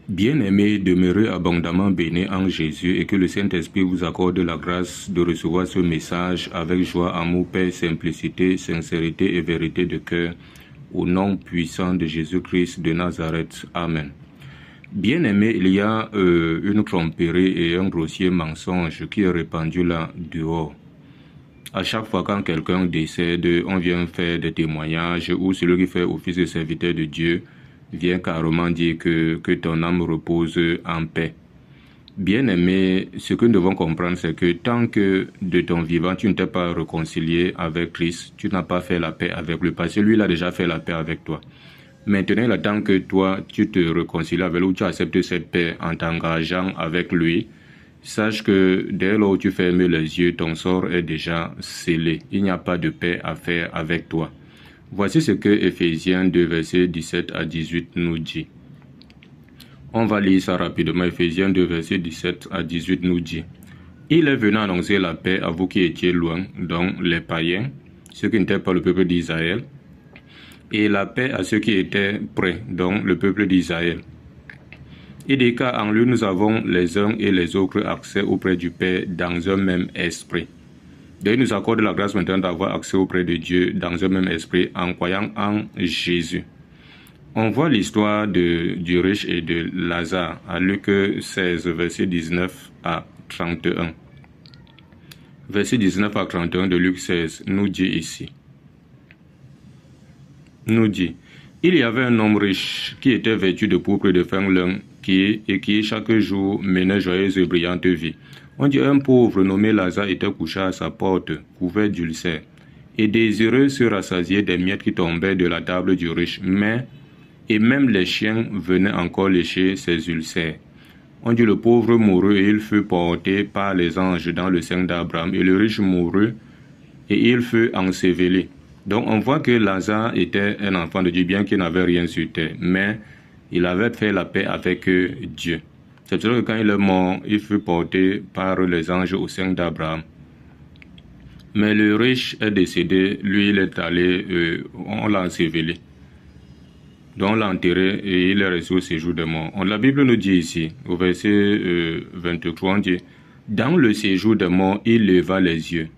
Bien-aimés, demeurez abondamment bénis en Jésus et que le Saint-Esprit vous accorde la grâce de recevoir ce message avec joie, amour, paix, simplicité, sincérité et vérité de cœur, au nom puissant de Jésus-Christ de Nazareth. Amen. Bien-aimés, il y a une tromperie et un grossier mensonge qui est répandu là dehors. À chaque fois quand quelqu'un décède, on vient faire des témoignages ou celui qui fait office de serviteur de Dieu vient carrément dire que ton âme repose en paix. Bien-aimé, ce que nous devons comprendre, c'est que tant que de ton vivant, tu ne t'es pas réconcilié avec Christ, tu n'as pas fait la paix avec lui, parce que lui, il a déjà fait la paix avec toi. Maintenant, il attend que toi, tu te réconcilies avec lui, ou tu acceptes cette paix en t'engageant avec lui. Sache que dès lors où tu fermes les yeux, ton sort est déjà scellé. Il n'y a pas de paix à faire avec toi. Voici ce que Éphésiens 2, versets 17 à 18 nous dit. On va lire ça rapidement. Éphésiens 2, versets 17 à 18 nous dit. Il est venu annoncer la paix à vous qui étiez loin, donc les païens, ceux qui n'étaient pas le peuple d'Israël, et la paix à ceux qui étaient près, donc le peuple d'Israël. Il dit qu'en lui nous avons les uns et les autres accès auprès du Père dans un même esprit. Dieu nous accorde la grâce maintenant d'avoir accès auprès de Dieu dans un même esprit en croyant en Jésus. On voit l'histoire du riche et de Lazare à Luc 16, verset 19 à 31. Verset 19 à 31 de Luc 16 nous dit ici. Nous dit, il y avait un homme riche qui était vêtu de pourpre et de fin lin qui chaque jour menait joyeuse et brillante vie. On dit un pauvre nommé Lazare était couché à sa porte, couvert d'ulcères, et désireux se rassasier des miettes qui tombaient de la table du riche, et même les chiens venaient encore lécher ses ulcères. On dit le pauvre mourut et il fut porté par les anges dans le sein d'Abraham, et le riche mourut et il fut enseveli. Donc on voit que Lazare était un enfant de Dieu, bien qu'il n'avait rien sur terre, mais il avait fait la paix avec Dieu. C'est pour ça que quand il est mort, il fut porté par les anges au sein d'Abraham. Mais le riche est décédé, lui il est allé, on l'a enseveli. Donc on l'a enterré et il est resté au séjour des morts. La Bible nous dit ici, au verset 23, on dit, dans le séjour des morts, il leva les yeux.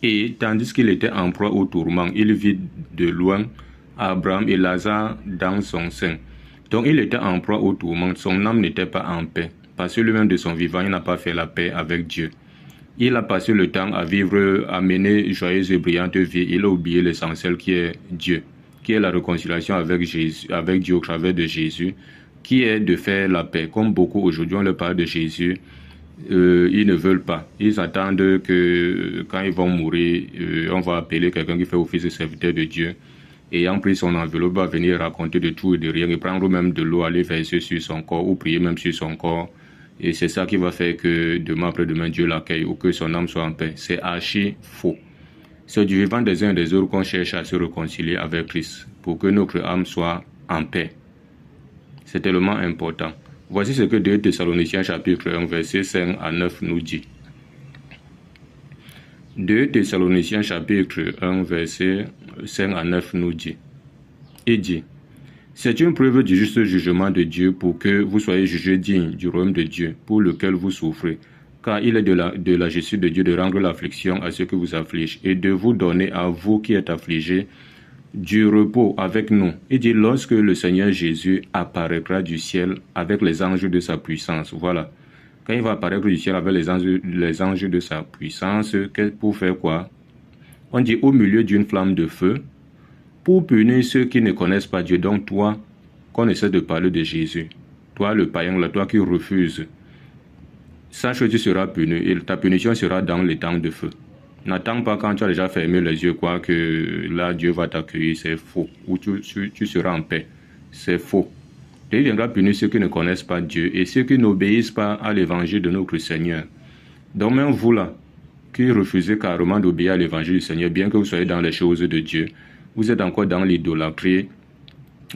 Et tandis qu'il était en proie au tourment, il vit de loin Abraham et Lazare dans son sein. Donc il était en proie au tourment, son âme n'était pas en paix, parce que lui-même de son vivant, il n'a pas fait la paix avec Dieu. Il a passé le temps à vivre, à mener joyeuse et brillante vie. Il a oublié l'essentiel qui est Dieu, qui est la réconciliation avec Jésus, avec Dieu au travers de Jésus, qui est de faire la paix. Comme beaucoup aujourd'hui, on leur parle de Jésus, ils ne veulent pas. Ils attendent que quand ils vont mourir, on va appeler quelqu'un qui fait office de serviteur de Dieu. Ayant pris son enveloppe, va venir raconter de tout et de rien, et prendre même de l'eau, aller verser sur son corps, ou prier même sur son corps. Et c'est ça qui va faire que demain après-demain, Dieu l'accueille, ou que son âme soit en paix. C'est archi faux. C'est du vivant des uns et des autres qu'on cherche à se réconcilier avec Christ, pour que notre âme soit en paix. C'est tellement important. Voici ce que 2 Thessaloniciens chapitre 1, verset 5 à 9 nous dit. 2 Thessaloniciens chapitre 1, verset 5 à 9 nous dit. Il dit, c'est une preuve du juste jugement de Dieu pour que vous soyez jugés dignes du royaume de Dieu, pour lequel vous souffrez. Car il est de la justice de Dieu de rendre l'affliction à ceux qui vous affligent, et de vous donner à vous qui êtes affligés du repos avec nous. Il dit, lorsque le Seigneur Jésus apparaîtra du ciel avec les anges de sa puissance. Voilà. Quand il va apparaître du ciel avec les anges de sa puissance, pour faire quoi? On dit au milieu d'une flamme de feu, pour punir ceux qui ne connaissent pas Dieu. Donc toi, qu'on essaie de parler de Jésus, toi le païen, là, toi qui refuses, sache que tu seras puni et ta punition sera dans les temps de feu. N'attends pas quand tu as déjà fermé les yeux, quoi, que là Dieu va t'accueillir, c'est faux. Ou tu seras en paix, c'est faux. Dieu viendra punir ceux qui ne connaissent pas Dieu et ceux qui n'obéissent pas à l'évangile de notre Seigneur. Donc même vous là, qui refusez carrément d'obéir à l'évangile du Seigneur, bien que vous soyez dans les choses de Dieu, vous êtes encore dans l'idolâtrie,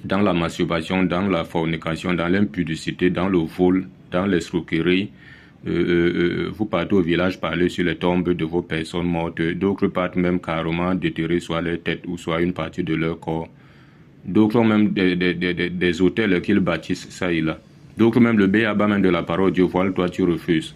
dans la masturbation, dans la fornication, dans l'impudicité, dans le vol, dans l'escroquerie. Vous partez au village parler sur les tombes de vos personnes mortes. D'autres partent même carrément déterrer soit leur tête ou soit une partie de leur corps. D'autres ont même des hôtels qu'ils bâtissent ça et là. D'autres même le béaba même de la parole de Dieu, voilà, toi tu refuses.